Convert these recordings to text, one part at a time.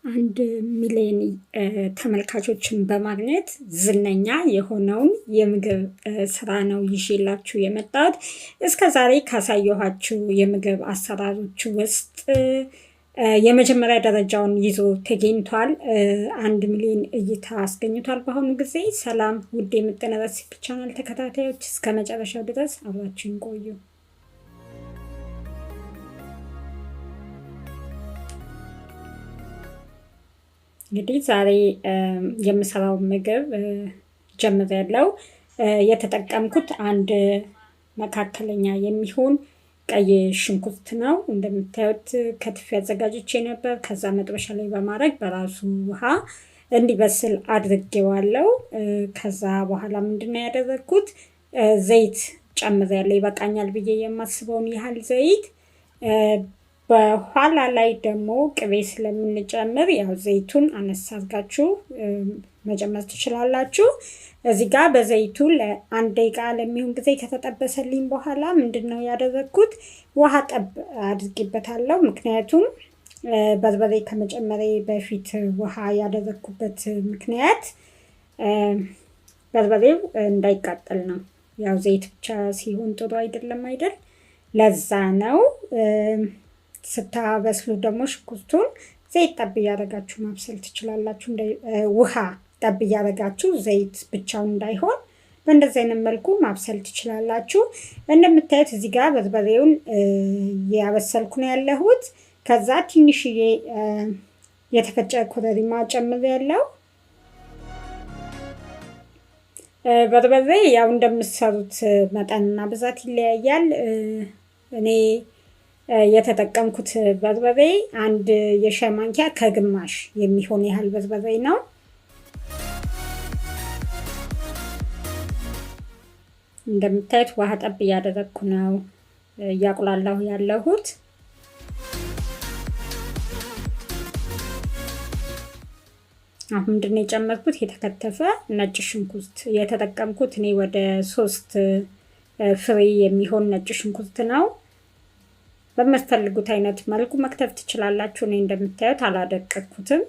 1 ሚሊዮን ተመልካቾችን በማግኘት ዝነኛ የሆነውን የምግብ ስራ ነው ይዤላችሁ የመጣሁት። እስከ ዛሬ ካሳየኋችሁ የምግብ አሰራሮች ውስጥ የመጀመሪያ ደረጃውን ይዞ ተገኝቷል። 1 ሚሊዮን እይታ አስገኝቷል በአሁኑ ጊዜ። ሰላም ውድ የምጥን ሬሲፒ ቻናል ተከታታዮች፣ እስከ መጨረሻው ድረስ አብራችሁን ቆዩ። እንግዲህ ዛሬ የምሰራው ምግብ ጀምሬያለሁ። የተጠቀምኩት አንድ መካከለኛ የሚሆን ቀይ ሽንኩርት ነው። እንደምታዩት ከትፌ አዘጋጅቼ ነበር። ከዛ መጥበሻ ላይ በማድረግ በራሱ ውሃ እንዲበስል አድርጌዋለሁ። ከዛ በኋላ ምንድነው ያደረግኩት? ዘይት ጨምሬያለሁ። ይበቃኛል ብዬ የማስበውን ያህል ዘይት። በኋላ ላይ ደግሞ ቅቤ ስለምንጨምር ያው ዘይቱን አነስ አድርጋችሁ መጨመር ትችላላችሁ። እዚህ ጋር በዘይቱ ለ1 ደቂቃ ለሚሆን ጊዜ ከተጠበሰልኝ በኋላ ምንድነው ያደረግኩት? ውሃ ጠብ አድርጌበታለሁ። ምክንያቱም በርበሬ ከመጨመሬ በፊት ውሃ ያደረግኩበት ምክንያት በርበሬው እንዳይቃጠል ነው። ያው ዘይት ብቻ ሲሆን ጥሩ አይደለም አይደል? ለዛ ነው። ስታበስሉ ደግሞ ሽንኩርቱን ዘይት ጠብ እያደረጋችሁ ማብሰል ትችላላችሁ። ውሃ ጠብ እያደረጋችሁ ዘይት ብቻውን እንዳይሆን በእንደዚህ አይነት መልኩ ማብሰል ትችላላችሁ። እንደምታዩት እዚህ ጋር በርበሬውን ያበሰልኩ ነው ያለሁት። ከዛ ትንሽዬ የተፈጨ ኮረሪማ ጨምሬያለሁ። በርበሬ ያው እንደምትሰሩት መጠንና ብዛት ይለያያል። እኔ የተጠቀምኩት በርበሬ 1 የሻይ ማንኪያ ከግማሽ የሚሆን ያህል በርበሬ ነው። እንደምታዩት ውሃ ጠብ እያደረግኩ ነው እያቁላላሁ ያለሁት። አሁን ምንድነው የጨመርኩት? የተከተፈ ነጭ ሽንኩርት የተጠቀምኩት እኔ ወደ 3 ፍሬ የሚሆን ነጭ ሽንኩርት ነው። በምትፈልጉት አይነት መልኩ መክተፍ ትችላላችሁ። እኔ እንደምታዩት አላደቀቅኩትም፣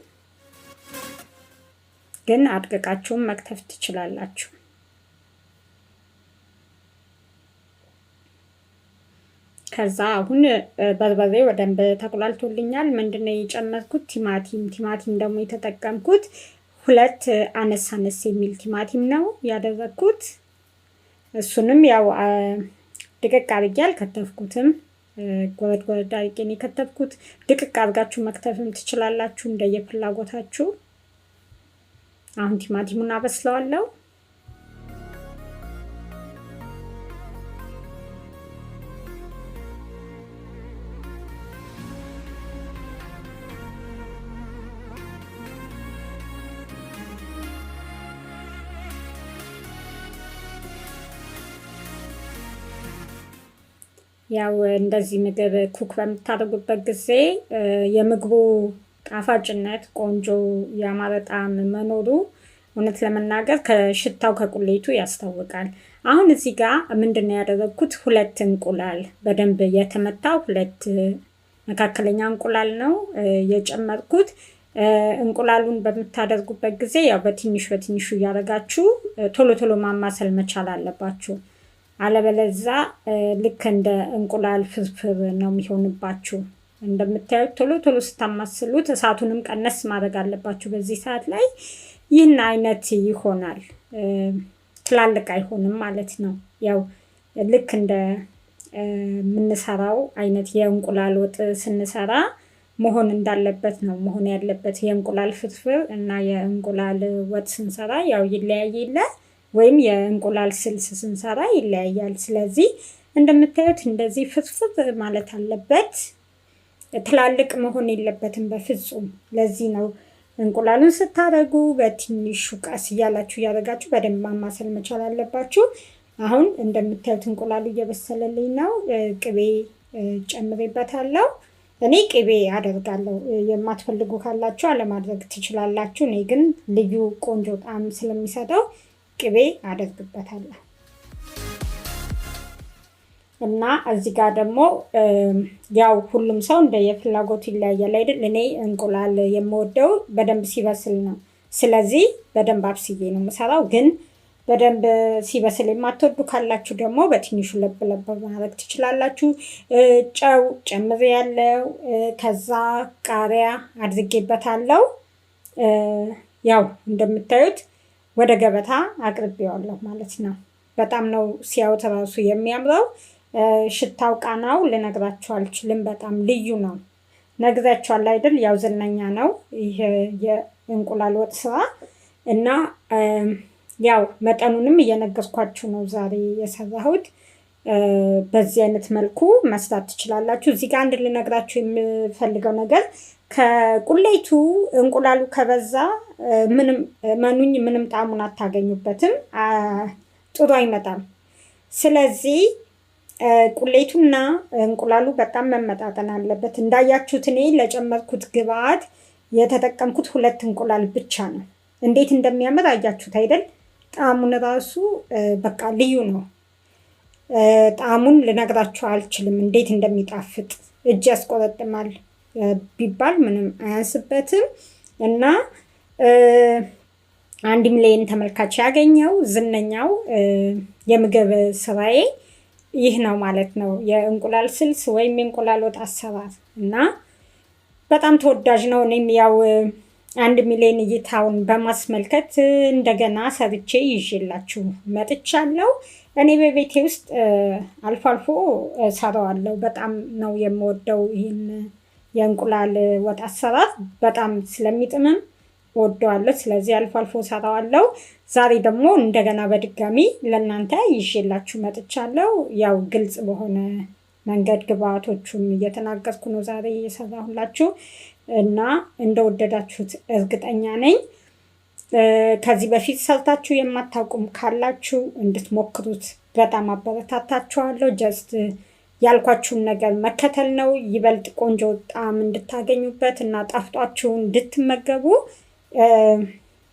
ግን አድቅቃችሁም መክተፍ ትችላላችሁ። ከዛ አሁን በርበሬ በደንብ ተቆላልቶልኛል። ምንድነው የጨመርኩት? ቲማቲም ደግሞ የተጠቀምኩት 2 አነስ የሚል ቲማቲም ነው ያደረግኩት። እሱንም ያው ድቅቅ አድርጌ አልከተፍኩትም፣ ጎረድ አድርጌ ነው የከተፍኩት። ድቅቅ አድርጋችሁ መክተፍም ትችላላችሁ እንደየፍላጎታችሁ። አሁን ቲማቲሙን አበስለዋለሁ። ያው እንደዚህ ምግብ ኩክ በምታደርጉበት ጊዜ የምግቡ ጣፋጭነት ቆንጆ ያማረ ጣዕም መኖሩ እውነት ለመናገር ከሽታው ከቁሌቱ ያስታውቃል። አሁን እዚህ ጋር ምንድነው ያደረግኩት? 2 እንቁላል በደንብ የተመታ 2 መካከለኛ እንቁላል ነው የጨመርኩት። እንቁላሉን በምታደርጉበት ጊዜ ያው በትንሹ እያደረጋችሁ ቶሎ ማማሰል መቻል አለባችሁ። አለበለዛ ልክ እንደ እንቁላል ፍርፍር ነው የሚሆንባችሁ። እንደምታዩት ቶሎ ስታማስሉት እሳቱንም ቀነስ ማድረግ አለባችሁ በዚህ ሰዓት ላይ። ይህን አይነት ይሆናል፣ ትላልቅ አይሆንም ማለት ነው። ያው ልክ እንደ የምንሰራው አይነት የእንቁላል ወጥ ስንሰራ መሆን እንዳለበት ነው መሆን ያለበት። የእንቁላል ፍርፍር እና የእንቁላል ወጥ ስንሰራ ያው ይለያያል፣ ወይም የእንቁላል ስልስ ስንሰራ ይለያያል። ስለዚህ እንደምታዩት እንደዚህ ፍርፍር ማለት አለበት፣ ትላልቅ መሆን የለበትም በፍጹም። ለዚህ ነው እንቁላሉን ስታደርጉ በትንሹ ቀስ እያላችሁ እያደረጋችሁ በደንብ ማማሰል መቻል አለባችሁ። አሁን እንደምታዩት እንቁላሉ እየበሰለልኝ ነው። ቅቤ ጨምሬበታለሁ። እኔ ቅቤ አደርጋለሁ። የማትፈልጉ ካላችሁ አለማድረግ ትችላላችሁ። እኔ ግን ልዩ ቆንጆ ጣዕም ስለሚሰጠው ቅቤ አደርግበታለሁ። እና እዚህ ጋር ደግሞ ያው ሁሉም ሰው እንደ የፍላጎቱ ይለያያል አይደል? እኔ እንቁላል የምወደው በደንብ ሲበስል ነው። ስለዚህ በደንብ አብስዬ ነው የምሰራው። ግን በደንብ ሲበስል የማትወዱ ካላችሁ ደግሞ በትንሹ ለብ ለብ ማድረግ ትችላላችሁ። ጨው ጨምሬያለሁ። ከዛ ቃሪያ አድርጌበታለሁ። ያው እንደምታዩት ወደ ገበታ አቅርቤዋለሁ ማለት ነው። በጣም ነው ሲያዩት ራሱ የሚያምረው። ሽታው ቃናው ልነግራችሁ አልችልም። በጣም ልዩ ነው። ነግራችኋል አይደል? ያው ዝነኛ ነው ይሄ የእንቁላል ወጥ ስራ እና ያው መጠኑንም እየነገርኳችሁ ነው ዛሬ የሰራሁት። በዚህ አይነት መልኩ መስራት ትችላላችሁ። እዚህ ጋር አንድ ልነግራችሁ የምፈልገው ነገር ከቁሌቱ እንቁላሉ ከበዛ ምንም መኑኝ ምንም ጣዕሙን አታገኙበትም። ጥሩ አይመጣም። ስለዚህ ቁሌቱና እንቁላሉ በጣም መመጣጠን አለበት። እንዳያችሁት እኔ ለጨመርኩት ግብአት የተጠቀምኩት 2 እንቁላል ብቻ ነው። እንዴት እንደሚያምር አያችሁት አይደል? ጣዕሙን ራሱ በቃ ልዩ ነው። ጣዕሙን ልነግራችሁ አልችልም እንዴት እንደሚጣፍጥ። እጅ ያስቆረጥማል ቢባል ምንም አያንስበትም። እና 1 ሚሊዮን ተመልካች ያገኘው ዝነኛው የምግብ ስራዬ ይህ ነው ማለት ነው። የእንቁላል ስልስ ወይም የእንቁላል ወጥ አሰራር እና በጣም ተወዳጅ ነው። እኔም ያው 1 ሚሊዮን እይታውን በማስመልከት እንደገና ሰርቼ ይዤላችሁ መጥቻለሁ። እኔ በቤቴ ውስጥ አልፎ አልፎ ሰራዋለሁ። በጣም ነው የምወደው ይህን የእንቁላል ወጥ አሰራር። በጣም ስለሚጥምም ወደዋለሁ። ስለዚህ አልፎ አልፎ ሰራዋለሁ። ዛሬ ደግሞ እንደገና በድጋሚ ለእናንተ ይዤላችሁ መጥቻለሁ። ያው ግልጽ በሆነ መንገድ ግብአቶቹን እየተናገርኩ ነው ዛሬ እየሰራሁላችሁ እና እንደወደዳችሁት እርግጠኛ ነኝ። ከዚህ በፊት ሰርታችሁ የማታውቁም ካላችሁ እንድትሞክሩት በጣም አበረታታችኋለሁ። ጀስት ያልኳችሁን ነገር መከተል ነው። ይበልጥ ቆንጆ ጣዕም እንድታገኙበት እና ጣፍጧችሁ እንድትመገቡ